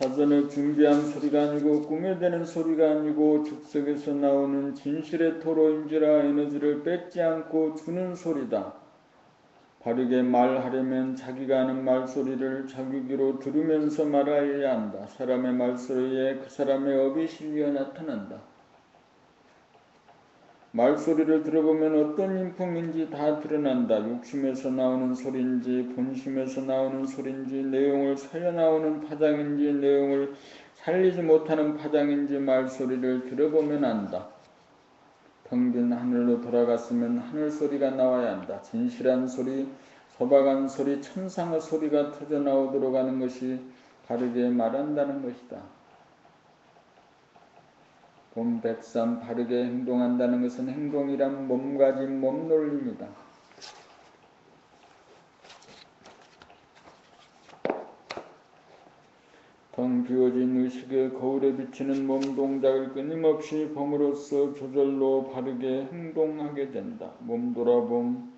사전에 준비한 소리가 아니고 꿈에 대는 소리가 아니고 죽석에서 나오는 진실의 토로인지라 에너지를 뺏지 않고 주는 소리다. 바르게 말하려면 자기가 하는 말소리를 자기 귀로 들으면서 말해야 한다. 사람의 말소리에 그 사람의 업이 실려 나타난다. 말소리를 들어보면 어떤 인품인지 다 드러난다. 욕심에서 나오는 소리인지 본심에서 나오는 소리인지 내용을 살려 나오는 파장인지 내용을 살리지 못하는 파장인지 말소리를 들어보면 안다. 텅 빈 하늘로 돌아갔으면 하늘 소리가 나와야 한다. 진실한 소리, 소박한 소리, 천상의 소리가 터져나오도록 하는 것이 바르게 말한다는 것이다. 봄백삼 바르게 행동한다는 것은 행동이란 몸가짐 몸놀림이다. 텅 비워진 의식에 거울에 비치는 몸 동작을 끊임없이 봄으로써 조절로 바르게 행동하게 된다. 몸 돌아봄,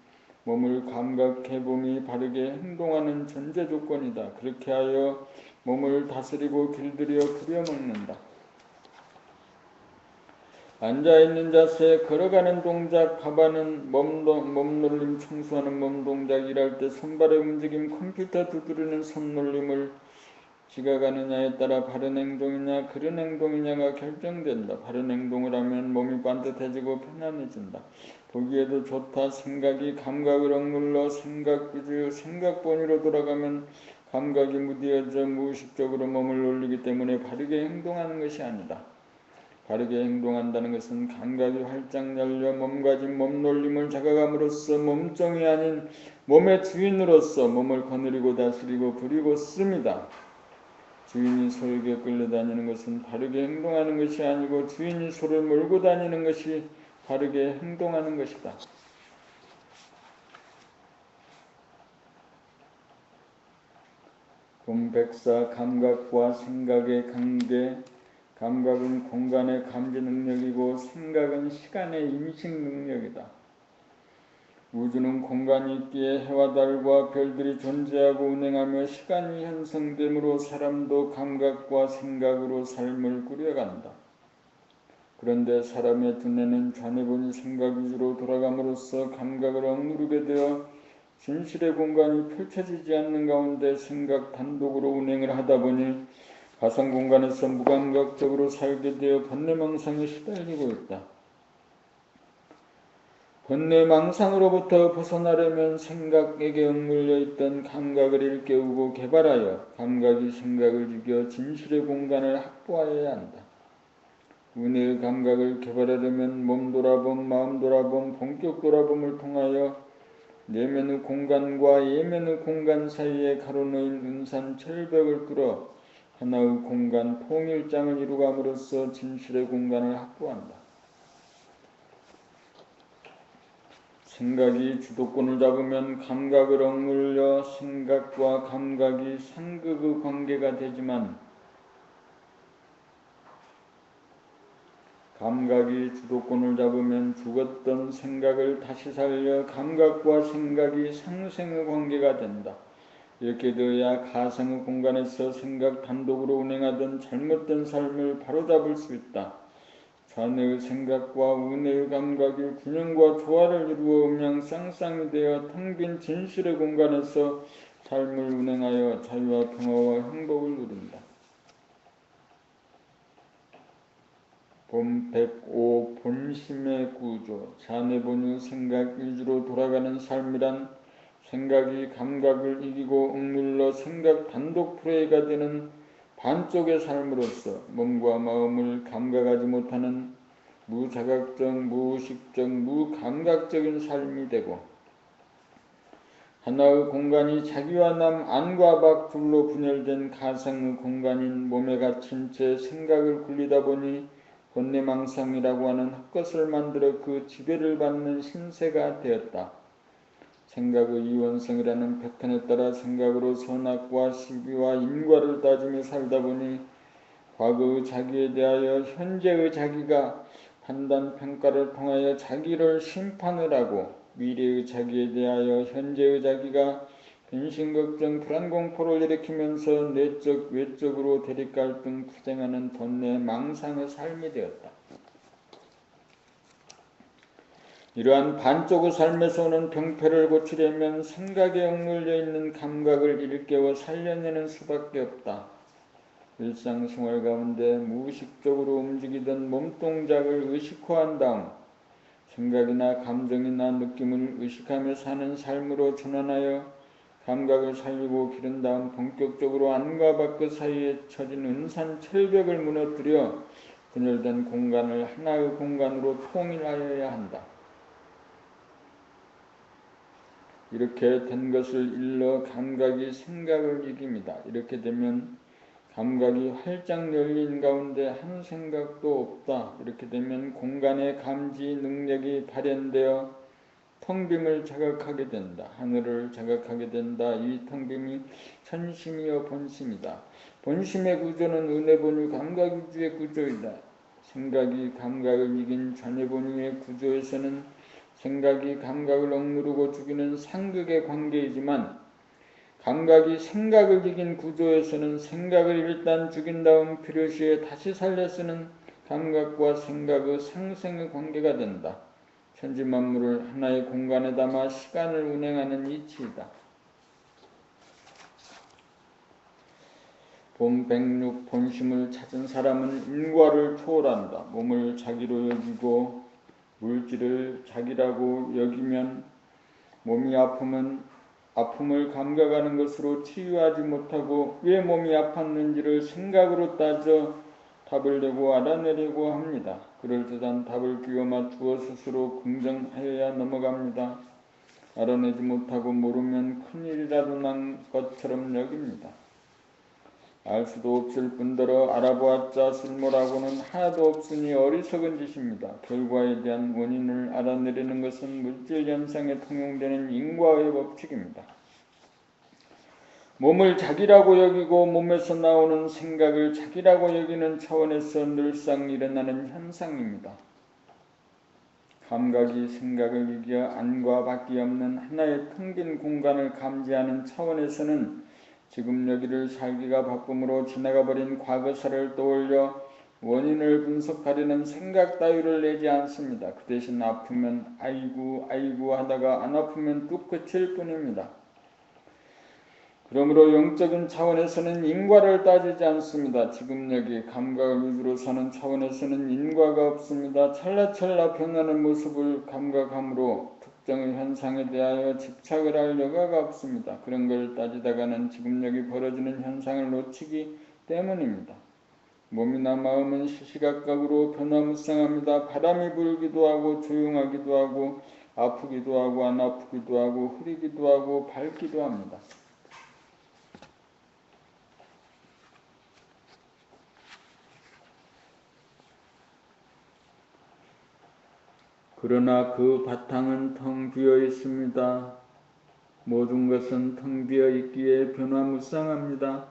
몸을 감각해봄이 바르게 행동하는 전제 조건이다. 그렇게 하여 몸을 다스리고 길들여 부려먹는다. 앉아있는 자세, 걸어가는 동작, 밥하는 몸놀림, 청소하는 몸동작, 일할 때 손발의 움직임, 컴퓨터 두드리는 손놀림을 지각하느냐에 따라 바른 행동이냐 그른 행동이냐가 결정된다. 바른 행동을 하면 몸이 반듯해지고 편안해진다. 보기에도 좋다. 생각이 감각을 억눌러 생각 본위로 돌아가면 감각이 무뎌져 무의식적으로 몸을 올리기 때문에 바르게 행동하는 것이 아니다. 바르게 행동한다는 것은 감각이 활짝 열려 몸가짐 몸놀림을 자각함으로써 몸종이 아닌 몸의 주인으로서 몸을 거느리고 다스리고 부리고 씁니다. 주인이 소에게 끌려다니는 것은 바르게 행동하는 것이 아니고 주인이 소를 몰고 다니는 것이 바르게 행동하는 것이다. 봄백사 감각과 생각의 관계. 감각은 공간의 감지 능력이고 생각은 시간의 인식 능력이다. 우주는 공간이 있기에 해와 달과 별들이 존재하고 운행하며 시간이 형성되므로 사람도 감각과 생각으로 삶을 꾸려간다. 그런데 사람의 두뇌는 좌뇌본이 생각 위주로 돌아감으로써 감각을 억누르게 되어 진실의 공간이 펼쳐지지 않는 가운데 생각 단독으로 운행을 하다 보니 가상 공간에서 무감각적으로 살게 되어 번뇌망상에 시달리고 있다. 번뇌망상으로부터 벗어나려면 생각에게 억눌려 있던 감각을 일깨우고 개발하여 감각이 생각을 죽여 진실의 공간을 확보하여야 한다. 은혜의 감각을 개발하려면 몸 돌아봄, 마음 돌아봄, 본격 돌아봄을 통하여 내면의 공간과 예면의 공간 사이에 가로놓인 은산 철벽을 뚫어 하나의 공간 통일장을 이루감으로써 진실의 공간을 확보한다. 생각이 주도권을 잡으면 감각을 억눌려 생각과 감각이 상극의 관계가 되지만 감각이 주도권을 잡으면 죽었던 생각을 다시 살려 감각과 생각이 상생의 관계가 된다. 이렇게 되어야 가상의 공간에서 생각 단독으로 운행하던 잘못된 삶을 바로잡을 수 있다. 좌뇌의 생각과 우뇌의 감각이 균형과 조화를 이루어 음양쌍쌍이 되어 텅 빈 진실의 공간에서 삶을 운행하여 자유와 평화와 행복을 누린다. 본 105 본심의 구조. 좌뇌본의 생각 위주로 돌아가는 삶이란 생각이 감각을 이기고 억눌러 생각 단독 플레이가 되는 반쪽의 삶으로서 몸과 마음을 감각하지 못하는 무자각적, 무의식적, 무감각적인 삶이 되고 하나의 공간이 자기와 남, 안과 밖 둘로 분열된 가상의 공간인 몸에 갇힌 채 생각을 굴리다 보니 번뇌망상이라고 하는 헛것을 만들어 그 지배를 받는 신세가 되었다. 생각의 이원성이라는 패턴에 따라 생각으로 선악과 시비와 인과를 따지며 살다 보니 과거의 자기에 대하여 현재의 자기가 판단 평가를 통하여 자기를 심판을 하고 미래의 자기에 대하여 현재의 자기가 근심 걱정 불안 공포를 일으키면서 내적 외적으로 대립 갈등 투쟁하는 번뇌 망상의 삶이 되었다. 이러한 반쪽의 삶에서 오는 병폐를 고치려면 생각에 억눌려 있는 감각을 일깨워 살려내는 수밖에 없다. 일상생활 가운데 무의식적으로 움직이던 몸동작을 의식화한 다음 생각이나 감정이나 느낌을 의식하며 사는 삶으로 전환하여 감각을 살리고 기른 다음 본격적으로 안과 밖 사이에 처진 은산 철벽을 무너뜨려 분열된 공간을 하나의 공간으로 통일하여야 한다. 이렇게 된 것을 일러 감각이 생각을 이깁니다. 이렇게 되면 감각이 활짝 열린 가운데 한 생각도 없다. 이렇게 되면 공간의 감지 능력이 발현되어 텅빔을 자각하게 된다. 하늘을 자각하게 된다. 이 텅빔이 천심이여 본심이다. 본심의 구조는 은혜본유 감각위주의 구조이다. 생각이 감각을 이긴 전해본유의 구조에서는 생각이 감각을 억누르고 죽이는 상극의 관계이지만 감각이 생각을 이긴 구조에서는 생각을 일단 죽인 다음 필요시에 다시 살려 쓰는 감각과 생각의 상생의 관계가 된다. 천지만물을 하나의 공간에 담아 시간을 운행하는 이치이다. 본백육 본심을 찾은 사람은 인과를 초월한다. 몸을 자기로 여기고 물질을 자기라고 여기면 몸이 아픔을 감각하는 것으로 치유하지 못하고 왜 몸이 아팠는지를 생각으로 따져 답을 내고 알아내려고 합니다. 그럴듯한 답을 끼워 맞추어 스스로 긍정하여야 넘어갑니다. 알아내지 못하고 모르면 큰일이라도 난 것처럼 여깁니다. 알 수도 없을 뿐더러 알아보았자 쓸모라고는 하나도 없으니 어리석은 짓입니다. 결과에 대한 원인을 알아내려는 것은 물질현상에 통용되는 인과의 법칙입니다. 몸을 자기라고 여기고 몸에서 나오는 생각을 자기라고 여기는 차원에서 늘상 일어나는 현상입니다. 감각이 생각을 이겨 안과 밖이 없는 하나의 텅 빈 공간을 감지하는 차원에서는 지금 여기를 살기가 바쁨으로 지나가버린 과거사를 떠올려 원인을 분석하려는 생각 따위를 내지 않습니다. 그 대신 아프면 아이고 하다가 안 아프면 뚝 그칠 뿐입니다. 그러므로 영적인 차원에서는 인과를 따지지 않습니다. 지금 여기 감각을 위주로 사는 차원에서는 인과가 없습니다. 찰나찰나 변하는 모습을 감각함으로 특정의 현상에 대하여 집착을 할 여가가 없습니다. 그런 걸 따지다가는 지금 여기 벌어지는 현상을 놓치기 때문입니다. 몸이나 마음은 시시각각으로 변화무쌍합니다. 바람이 불기도 하고 조용하기도 하고 아프기도 하고 안 아프기도 하고 흐리기도 하고 밝기도 합니다. 그러나 그 바탕은 텅 비어 있습니다. 모든 것은 텅 비어 있기에 변화무쌍합니다.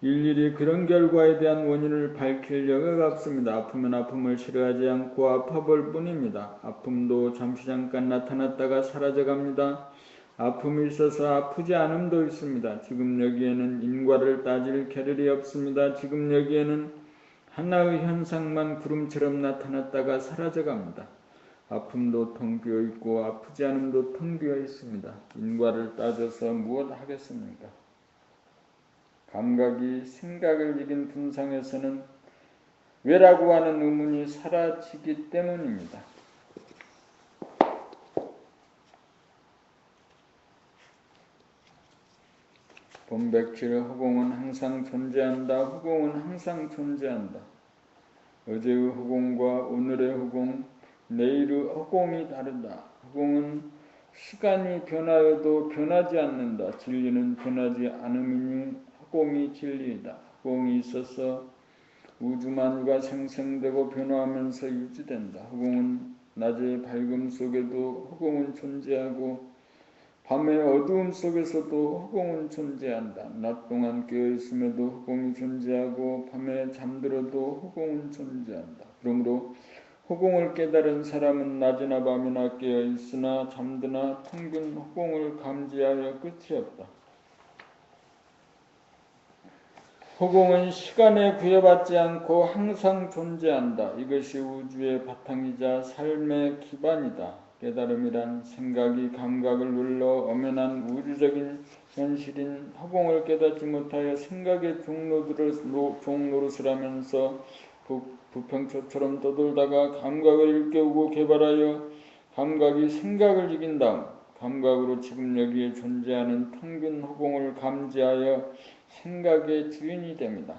일일이 그런 결과에 대한 원인을 밝힐 여가가 없습니다. 아프면 아픔을 싫어하지 않고 아파볼 뿐입니다. 아픔도 잠시 잠깐 나타났다가 사라져갑니다. 아픔이 있어서 아프지 않음도 있습니다. 지금 여기에는 인과를 따질 겨를이 없습니다. 지금 여기에는 하나의 현상만 구름처럼 나타났다가 사라져갑니다. 아픔도 텅 비어 있고 아프지 않음도 텅 비어 있습니다. 인과를 따져서 무엇 하겠습니까? 감각이 생각을 이긴 분상에서는 왜라고 하는 의문이 사라지기 때문입니다. 본백칠 허공은 항상 존재한다. 허공은 항상 존재한다. 어제의 허공과 오늘의 허공, 내일의 허공이 다르다. 허공은 시간이 변하여도 변하지 않는다. 진리는 변하지 않음이니 허공이 진리이다. 허공이 있어서 우주만유가 생성되고 변화하면서 유지된다. 허공은 낮의 밝음 속에도 허공은 존재하고 밤의 어두움 속에서도 허공은 존재한다. 낮 동안 깨어있음에도 허공이 존재하고 밤에 잠들어도 허공은 존재한다. 그러므로 허공을 깨달은 사람은 낮이나 밤이나 깨어있으나 잠드나 텅 빈 허공을 감지하여 끝이 없다. 허공은 시간에 구애받지 않고 항상 존재한다. 이것이 우주의 바탕이자 삶의 기반이다. 깨달음이란 생각이 감각을 눌러 엄연한 우주적인 현실인 허공을 깨닫지 못하여 생각의 종노릇을 하면서 부평초처럼 떠돌다가 감각을 일깨우고 개발하여 감각이 생각을 이긴 다음 감각으로 지금 여기에 존재하는 텅 빈 허공을 감지하여 생각의 주인이 됩니다.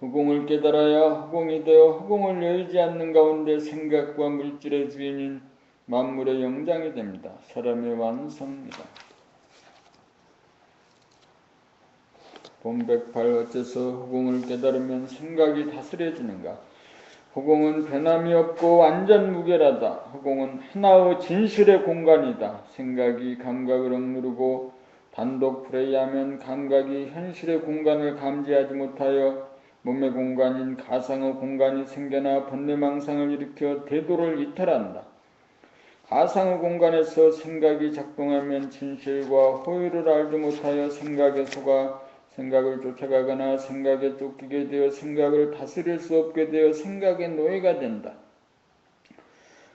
허공을 깨달아야 허공이 되어 허공을 여의지 않는 가운데 생각과 물질의 주인인 만물의 영장이 됩니다. 사람의 완성입니다. 본 108 어째서 허공을 깨달으면 생각이 다스려지는가? 허공은 변함이 없고 완전 무결하다. 허공은 하나의 진실의 공간이다. 생각이 감각을 억누르고 단독 플레이하면 감각이 현실의 공간을 감지하지 못하여 몸의 공간인 가상의 공간이 생겨나 번뇌망상을 일으켜 대도를 이탈한다. 가상의 공간에서 생각이 작동하면 진실과 호의를 알지 못하여 생각에 속아 생각을 쫓아가거나 생각에 쫓기게 되어 생각을 다스릴 수 없게 되어 생각의 노예가 된다.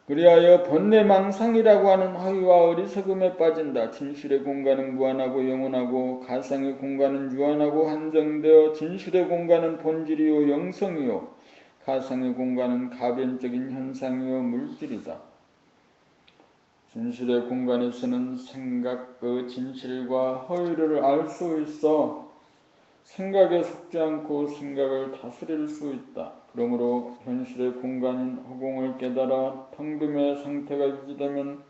그리하여 번뇌망상이라고 하는 허위와 어리석음에 빠진다. 진실의 공간은 무한하고 영원하고 가상의 공간은 유한하고 한정되어 진실의 공간은 본질이요 영성이요 가상의 공간은 가변적인 현상이요 물질이다. 진실의 공간에서는 생각의 진실과 허위를 알 수 있어 생각에 속지 않고 생각을 다스릴 수 있다. 그러므로 현실의 공간인 허공을 깨달아 텅 빔의 상태가 유지되면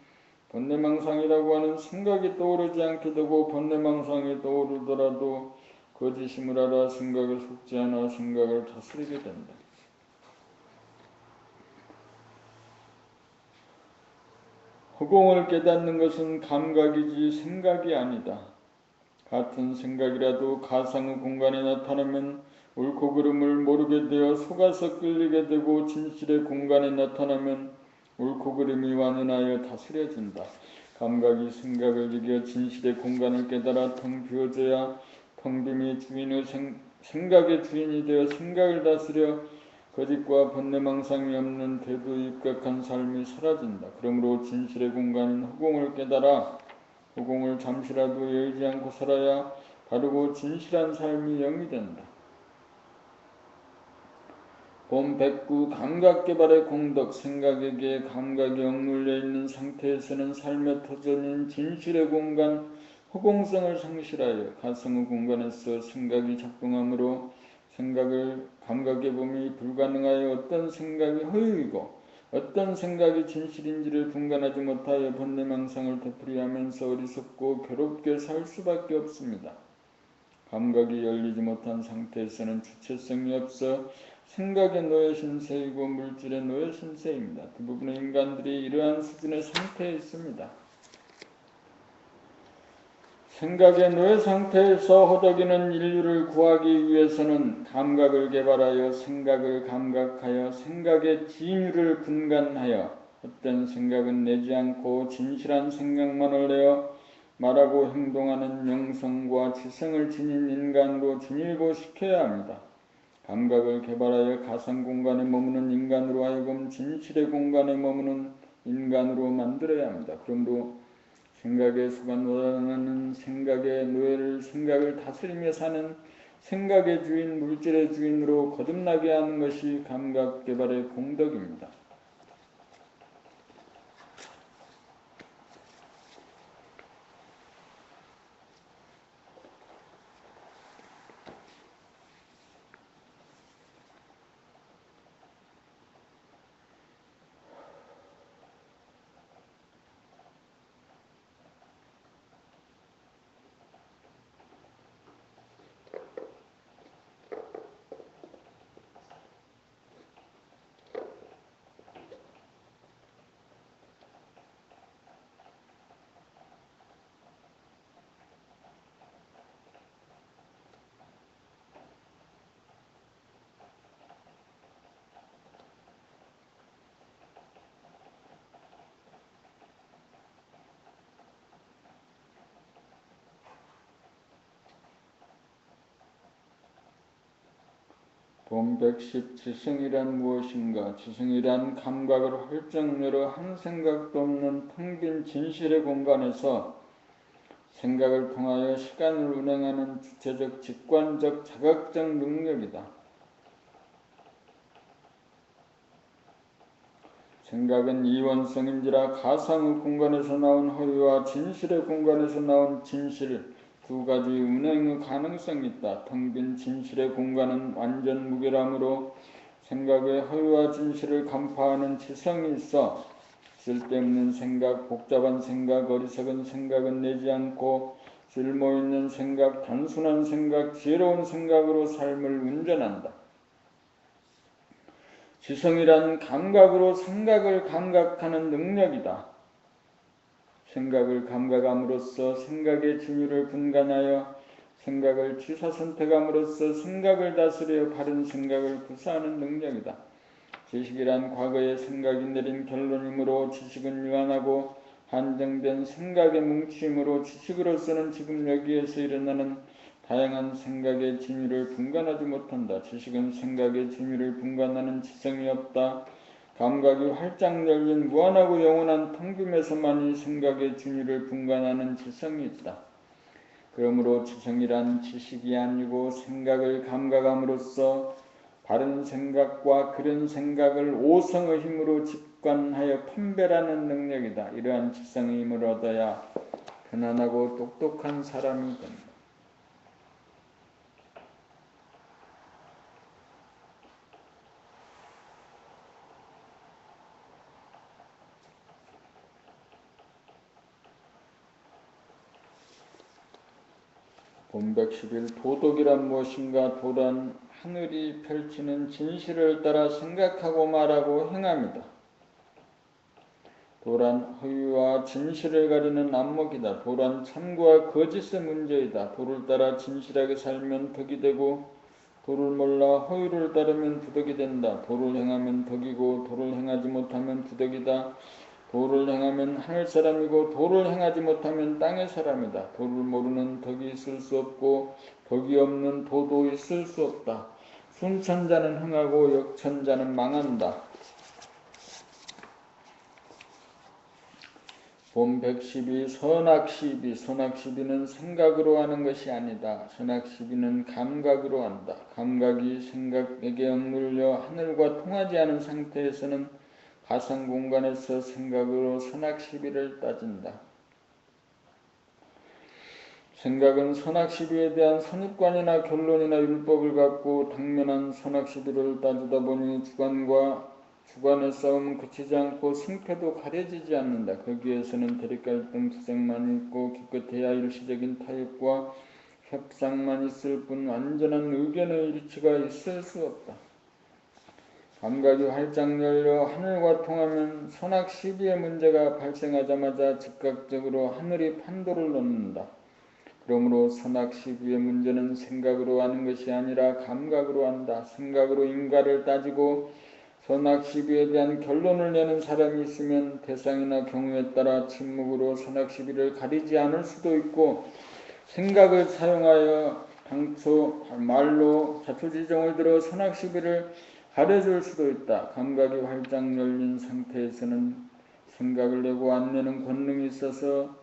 번뇌망상이라고 하는 생각이 떠오르지 않게 되고 번뇌망상이 떠오르더라도 거짓임을 알아 생각에 속지 않아 생각을 다스리게 된다. 허공을 깨닫는 것은 감각이지 생각이 아니다. 같은 생각이라도 가상의 공간에 나타나면 옳고 그름을 모르게 되어 속아서 끌리게 되고 진실의 공간에 나타나면 옳고 그름이 완연하여 다스려진다. 감각이 생각을 이겨 진실의 공간을 깨달아 텅 비워져야 텅 빔이 주인의 생각의 주인이 되어 생각을 다스려 거짓과 번뇌망상이 없는 대도에 입각한 삶이 사라진다. 그러므로 진실의 공간인 허공을 깨달아 허공을 잠시라도 여의지 않고 살아야 바르고 진실한 삶이 영이 된다. 본 109 감각개발의 공덕. 생각에게 감각이 억눌려 있는 상태에서는 삶의 터전인 진실의 공간 허공성을 상실하여 가성의 공간에서 생각이 작동하므로 생각을 감각의 범위 불가능하여 어떤 생각이 허위이고 어떤 생각이 진실인지를 분간하지 못하여 번뇌망상을 되풀이하면서 어리석고 괴롭게 살 수밖에 없습니다. 감각이 열리지 못한 상태에서는 주체성이 없어 생각의 노예 신세이고 물질의 노예 신세입니다. 대부분의 인간들이 이러한 수준의 상태에 있습니다. 생각의 노예 상태에서 허덕이는 인류를 구하기 위해서는 감각을 개발하여 생각을 감각하여 생각의 진유를 분간하여 헛된 생각은 내지 않고 진실한 생각만을 내어 말하고 행동하는 영성과 지성을 지닌 인간으로 진일보시켜야 합니다. 감각을 개발하여 가상 공간에 머무는 인간으로 하여금 진실의 공간에 머무는 인간으로 만들어야 합니다. 그러므로 생각에 속아노라는 생각의 노예를 생각을 다스리며 사는 생각의 주인, 물질의 주인으로 거듭나게 하는 것이 감각 개발의 공덕입니다. 본 110 지성이란 무엇인가? 지성이란 감각을 활짝 열어 한 생각도 없는 텅 빈 진실의 공간에서 생각을 통하여 시간을 운행하는 주체적, 직관적, 자각적 능력이다. 생각은 이원성인지라 가상의 공간에서 나온 허위와 진실의 공간에서 나온 진실 두 가지 운행의 가능성이 있다. 텅 빈 진실의 공간은 완전 무결함으로 생각의 허위와 진실을 간파하는 지성이 있어 쓸데없는 생각, 복잡한 생각, 어리석은 생각은 내지 않고 쓸모있는 생각, 단순한 생각, 지혜로운 생각으로 삶을 운전한다. 지성이란 감각으로 생각을 감각하는 능력이다. 생각을 감각함으로써 생각의 진위를 분간하여 생각을 취사선택함으로써 생각을 다스려 바른 생각을 구사하는 능력이다. 지식이란 과거의 생각이 내린 결론이므로 지식은 유한하고 한정된 생각의 뭉침으로 지식으로서는 지금 여기에서 일어나는 다양한 생각의 진위를 분간하지 못한다. 지식은 생각의 진위를 분간하는 지성이 없다. 감각이 활짝 열린 무한하고 영원한 텅김에서만이 생각의 진위를 분간하는 지성이 있다. 그러므로 지성이란 지식이 아니고 생각을 감각함으로써 바른 생각과 그런 생각을 오성의 힘으로 직관하여 판별하는 능력이다. 이러한 지성의 힘을 얻어야 편안하고 똑똑한 사람이 된다. 본 111 도덕이란 무엇인가? 도란 하늘이 펼치는 진실을 따라 생각하고 말하고 행함이다. 도란 허위와 진실을 가리는 안목이다. 도란 참고와 거짓의 문제이다. 도를 따라 진실하게 살면 덕이 되고 도를 몰라 허위를 따르면 부덕이 된다. 도를 행하면 덕이고 도를 행하지 못하면 부덕이다. 도를 행하면 하늘 사람이고 도를 행하지 못하면 땅의 사람이다. 도를 모르는 덕이 있을 수 없고 덕이 없는 도도 있을 수 없다. 순천자는 흥하고 역천자는 망한다. 본 112 선악시비. 선악시비는 생각으로 하는 것이 아니다. 선악시비는 감각으로 한다. 감각이 생각에게 억눌려 하늘과 통하지 않은 상태에서는 가상 공간에서 생각으로 선악시비를 따진다. 생각은 선악시비에 대한 선입관이나 결론이나 율법을 갖고 당면한 선악시비를 따지다 보니 주관의 싸움은 그치지 않고 승패도 가려지지 않는다. 거기에서는 대립갈등 투쟁만 있고 기껏해야 일시적인 타협과 협상만 있을 뿐 완전한 의견의 일치가 있을 수 없다. 감각이 활짝 열려 하늘과 통하면 선악시비의 문제가 발생하자마자 즉각적으로 하늘이 판도를 놓는다. 그러므로 선악시비의 문제는 생각으로 하는 것이 아니라 감각으로 한다. 생각으로 인과를 따지고 선악시비에 대한 결론을 내는 사람이 있으면 대상이나 경우에 따라 침묵으로 선악시비를 가리지 않을 수도 있고 생각을 사용하여 당초 말로 자초지종을 들어 선악시비를 가려줄 수도 있다. 감각이 활짝 열린 상태에서는 생각을 내고 안 내는 권능이 있어서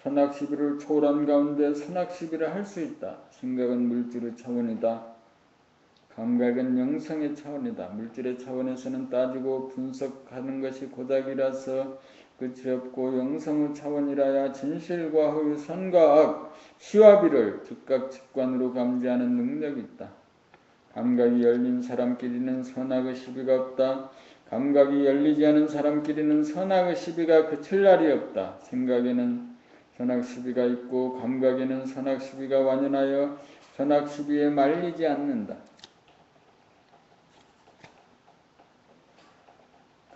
선악시비를 초월한 가운데 선악시비를 할 수 있다. 생각은 물질의 차원이다. 감각은 영성의 차원이다. 물질의 차원에서는 따지고 분석하는 것이 고작이라서 끝이 없고 영성의 차원이라야 진실과 허위, 선과 악, 시와 비를 즉각 직관으로 감지하는 능력이 있다. 감각이 열린 사람끼리는 선악의 시비가 없다. 감각이 열리지 않은 사람끼리는 선악의 시비가 그칠 날이 없다. 생각에는 선악 시비가 있고 감각에는 선악 시비가 완연하여 선악 시비에 말리지 않는다.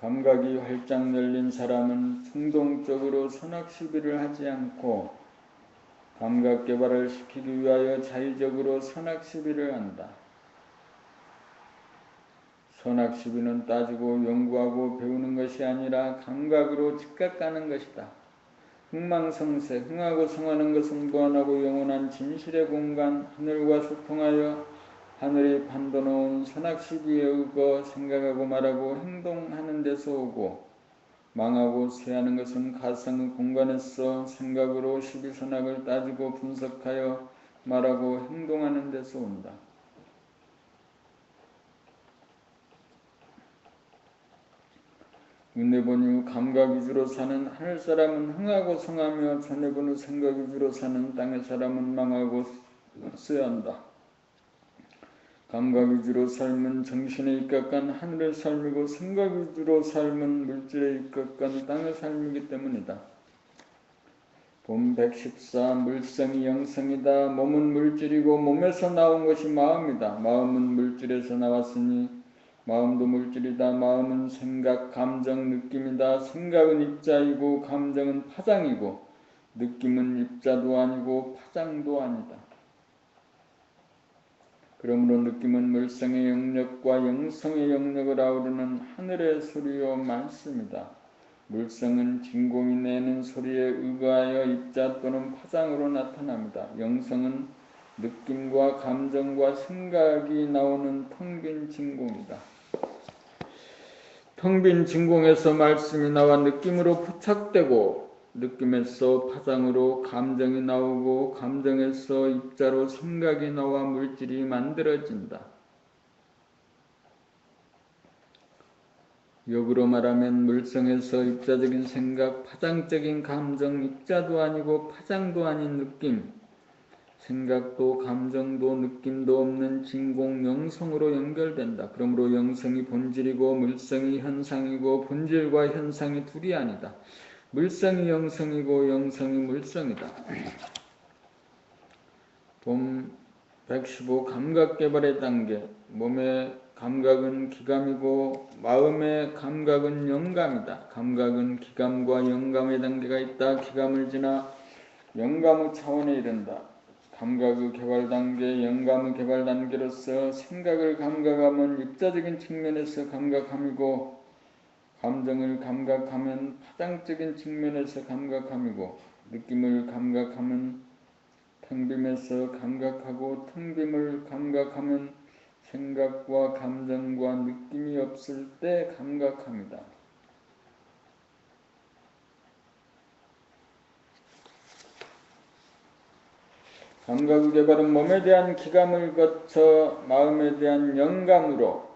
감각이 활짝 열린 사람은 충동적으로 선악 시비를 하지 않고 감각 개발을 시키기 위하여 자의적으로 선악 시비를 한다. 선악 시비는 따지고 연구하고 배우는 것이 아니라 감각으로 즉각가는 것이다. 흥망성쇠, 흥하고 성하는 것은 무한하고 영원한 진실의 공간, 하늘과 소통하여 하늘이 판도놓은 선악시비에 의거 생각하고 말하고 행동하는 데서 오고 망하고 쇠하는 것은 가상의 공간에서 생각으로 시비선악을 따지고 분석하여 말하고 행동하는 데서 온다. 은혜본유 감각 위주로 사는 하늘 사람은 흥하고 성하며 전해본유 생각 위주로 사는 땅의 사람은 망하고 쇠한다. 감각 위주로 삶은 정신에 입각한 하늘의 삶이고 생각 위주로 삶은 물질에 입각한 땅의 삶이기 때문이다. 본 114 물성이 영성이다. 몸은 물질이고 몸에서 나온 것이 마음이다. 마음은 물질에서 나왔으니 마음도 물질이다. 마음은 생각, 감정, 느낌이다. 생각은 입자이고 감정은 파장이고 느낌은 입자도 아니고 파장도 아니다. 그러므로 느낌은 물성의 영역과 영성의 영역을 아우르는 하늘의 소리요 말씀이다. 물성은 진공이 내는 소리에 의거하여 입자 또는 파장으로 나타납니다. 영성은 느낌과 감정과 생각이 나오는 텅 빈 진공이다. 텅 빈 진공에서 말씀이 나와 느낌으로 포착되고 느낌에서 파장으로 감정이 나오고 감정에서 입자로 생각이 나와 물질이 만들어진다. 역으로 말하면 물성에서 입자적인 생각, 파장적인 감정, 입자도 아니고 파장도 아닌 느낌, 생각도 감정도 느낌도 없는 진공 영성으로 연결된다. 그러므로 영성이 본질이고 물성이 현상이고 본질과 현상이 둘이 아니다. 물성이 영성이고 영성이 물성이다. 본 115 감각개발의 단계. 몸의 감각은 기감이고 마음의 감각은 영감이다. 감각은 기감과 영감의 단계가 있다. 기감을 지나 영감의 차원에 이른다. 감각의 개발 단계, 영감의 개발 단계로서 생각을 감각하면 입자적인 측면에서 감각함이고 감정을 감각하면 파장적인 측면에서 감각함이고 느낌을 감각하면 텅빔에서 감각하고 텅빔을 감각하면 생각과 감정과 느낌이 없을 때 감각합니다. 감각의 개발은 몸에 대한 기감을 거쳐 마음에 대한 영감으로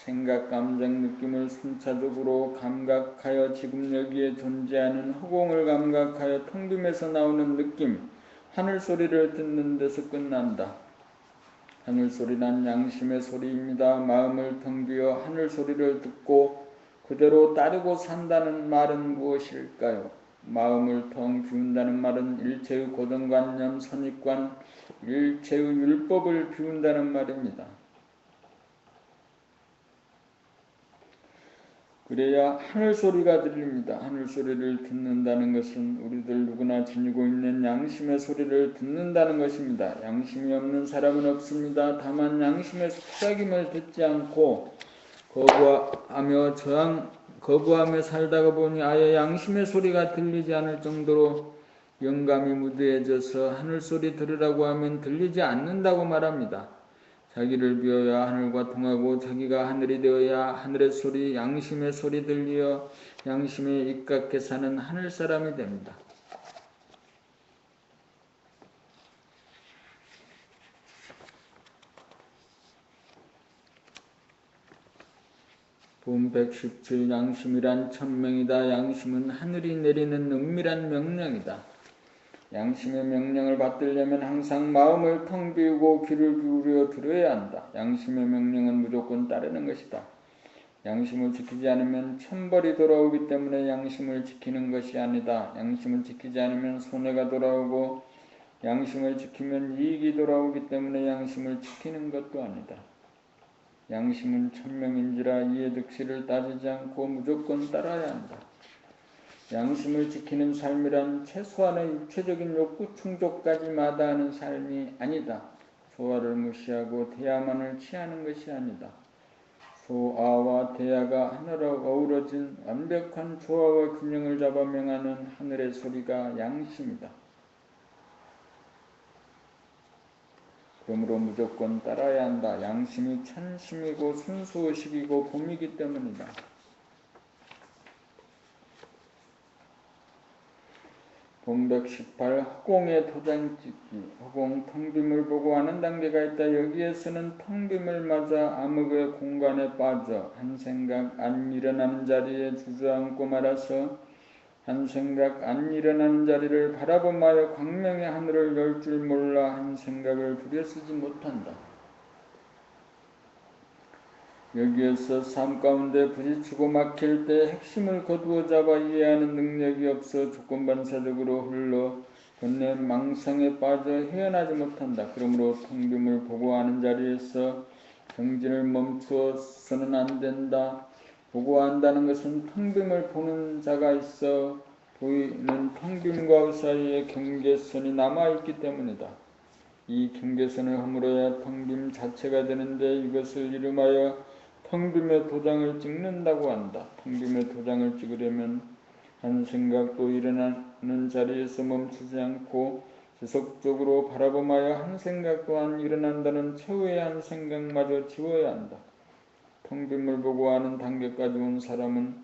생각, 감정, 느낌을 순차적으로 감각하여 지금 여기에 존재하는 허공을 감각하여 텅빔에서 나오는 느낌, 하늘 소리를 듣는 데서 끝난다. 하늘 소리란 양심의 소리입니다. 마음을 텅 비어 하늘 소리를 듣고 그대로 따르고 산다는 말은 무엇일까요? 마음을 텅 비운다는 말은 일체의 고정관념, 선입관, 일체의 율법을 비운다는 말입니다. 그래야 하늘 소리가 들립니다. 하늘 소리를 듣는다는 것은 우리들 누구나 지니고 있는 양심의 소리를 듣는다는 것입니다. 양심이 없는 사람은 없습니다. 다만 양심의 속삭임을 듣지 않고 거부하며 살다가 보니 아예 양심의 소리가 들리지 않을 정도로 영감이 무뎌져서 하늘 소리 들으라고 하면 들리지 않는다고 말합니다. 자기를 비워야 하늘과 통하고 자기가 하늘이 되어야 하늘의 소리, 양심의 소리 들리어 양심에 입각해 사는 하늘 사람이 됩니다. 본 117 양심이란 천명이다. 양심은 하늘이 내리는 은밀한 명령이다. 양심의 명령을 받들려면 항상 마음을 텅 비우고 귀를 기울여 들어야 한다. 양심의 명령은 무조건 따르는 것이다. 양심을 지키지 않으면 천벌이 돌아오기 때문에 양심을 지키는 것이 아니다. 양심을 지키지 않으면 손해가 돌아오고 양심을 지키면 이익이 돌아오기 때문에 양심을 지키는 것도 아니다. 양심은 천명인지라 이의 득실을 따지지 않고 무조건 따라야 한다. 양심을 지키는 삶이란 최소한의 육체적인 욕구 충족까지 마다하는 삶이 아니다. 소아를 무시하고 대야만을 취하는 것이 아니다. 소아와 대야가 하나로 어우러진 완벽한 조화와 균형을 잡아 명하는 하늘의 소리가 양심이다. 그러므로 무조건 따라야 한다. 양심이 천심이고 순수의식이고 봄이기 때문이다. 봄 118 허공에 도장 찍기. 허공 텅빔을 보고 아는 단계가 있다. 여기에서는 텅빔을 맞아 암흑의 공간에 빠져 한 생각 안 일어나는 자리에 주저앉고 말아서 한 생각 안 일어나는 자리를 바라보마여 광명의 하늘을 열 줄 몰라 한 생각을 부려쓰지 못한다. 여기에서 삶 가운데 부딪히고 막힐 때 핵심을 거두어 잡아 이해하는 능력이 없어 조건반사적으로 흘러 건네 망상에 빠져 헤어나지 못한다. 그러므로 텅빔을 보고 아는 자리에서 정진을 멈추어서는 안 된다. 보고 안다는 것은 텅빔을 보는 자가 있어 보이는 텅빔과 사이에 경계선이 남아있기 때문이다. 이 경계선을 허물어야 텅빔 자체가 되는데 이것을 이름하여 텅빔의 도장을 찍는다고 한다. 텅빔의 도장을 찍으려면 한 생각도 일어나는 자리에서 멈추지 않고 지속적으로 바라보마여 한 생각 또한 일어난다는 최후의 한 생각마저 지워야 한다. 텅빔을 보고 아는 단계까지 온 사람은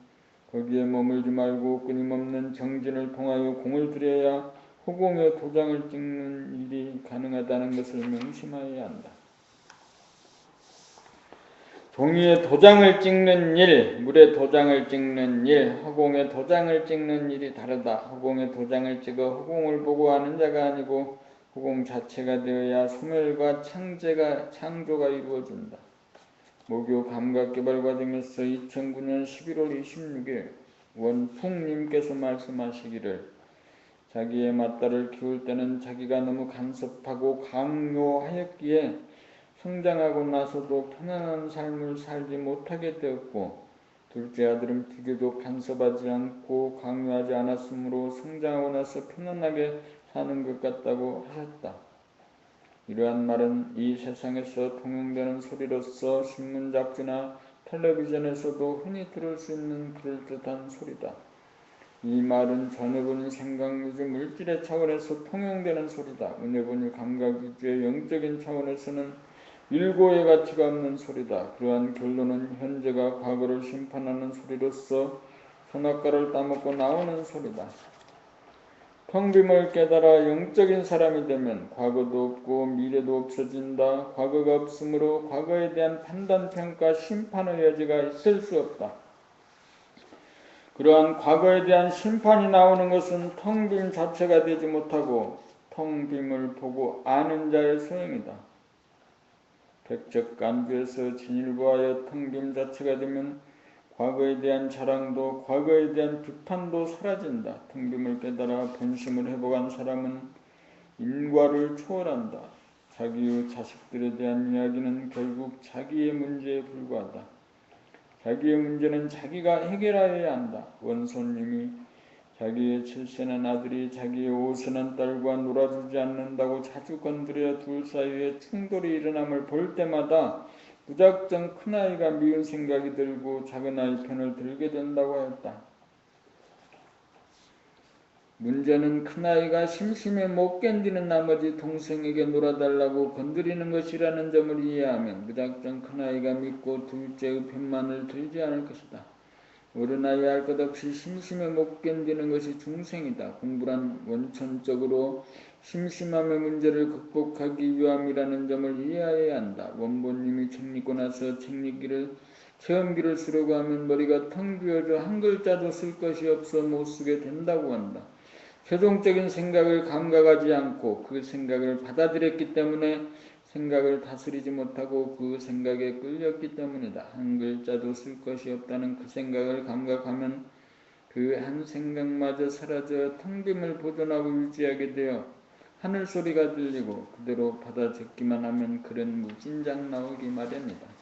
거기에 머물지 말고 끊임없는 정진을 통하여 공을 들여야 허공에 도장을 찍는 일이 가능하다는 것을 명심해야 한다. 종이에 도장을 찍는 일, 물에 도장을 찍는 일, 허공에 도장을 찍는 일이 다르다. 허공에 도장을 찍어 허공을 보고 아는 자가 아니고 허공 자체가 되어야 소멸과 창조가 이루어진다. 모교 감각개발 과정에서 2009년 11월 26일 원풍님께서 말씀하시기를 자기의 맏딸을 키울 때는 자기가 너무 간섭하고 강요하였기에 성장하고 나서도 편안한 삶을 살지 못하게 되었고 둘째 아들은 비교적 간섭하지 않고 강요하지 않았으므로 성장하고 나서 편안하게 사는 것 같다고 하셨다. 이러한 말은 이 세상에서 통용되는 소리로서 신문 잡지나 텔레비전에서도 흔히 들을 수 있는 그럴듯한 소리다. 이 말은 전해보니 생각유지 물질의 차원에서 통용되는 소리다. 은혜보니 감각유지의 영적인 차원에서는 일고의 가치가 없는 소리다. 그러한 결론은 현재가 과거를 심판하는 소리로서 선악과를 따먹고 나오는 소리다. 텅빔을 깨달아 영적인 사람이 되면 과거도 없고 미래도 없어진다. 과거가 없으므로 과거에 대한 판단, 평가, 심판의 여지가 있을 수 없다. 그러한 과거에 대한 심판이 나오는 것은 텅빔 자체가 되지 못하고 텅빔을 보고 아는 자의 소용이다. 백적 간주에서 진일보하여 텅빔 자체가 되면 과거에 대한 자랑도 과거에 대한 비판도 사라진다. 텅빔을 깨달아 본심을 회복한 사람은 인과를 초월한다. 자기의 자식들에 대한 이야기는 결국 자기의 문제에 불과하다. 자기의 문제는 자기가 해결하여야 한다. 원소님이 자기의 7세난 아들이 자기의 5세난 딸과 놀아주지 않는다고 자주 건드려 둘 사이에 충돌이 일어남을 볼 때마다 무작정 큰아이가 미운 생각이 들고 작은아이 편을 들게 된다고 하였다. 문제는 큰아이가 심심해 못 견디는 나머지 동생에게 놀아달라고 건드리는 것이라는 점을 이해하면 무작정 큰아이가 믿고 둘째의 편만을 들지 않을 것이다. 어른아이 할 것 없이 심심해 못 견디는 것이 중생이다. 공부란 원천적으로 심심함의 문제를 극복하기 위함이라는 점을 이해해야 한다. 원본님이 책 읽고 나서 책 읽기를 체험기를 쓰려고 하면 머리가 텅 비어져 한 글자도 쓸 것이 없어 못 쓰게 된다고 한다. 최종적인 생각을 감각하지 않고 그 생각을 받아들였기 때문에 생각을 다스리지 못하고 그 생각에 끌렸기 때문이다. 한 글자도 쓸 것이 없다는 그 생각을 감각하면 그 한 생각마저 사라져 텅빔을 보존하고 유지하게 되어 하늘 소리가 들리고 그대로 받아 적기만 하면 글은 무진장 나오기 마련이다.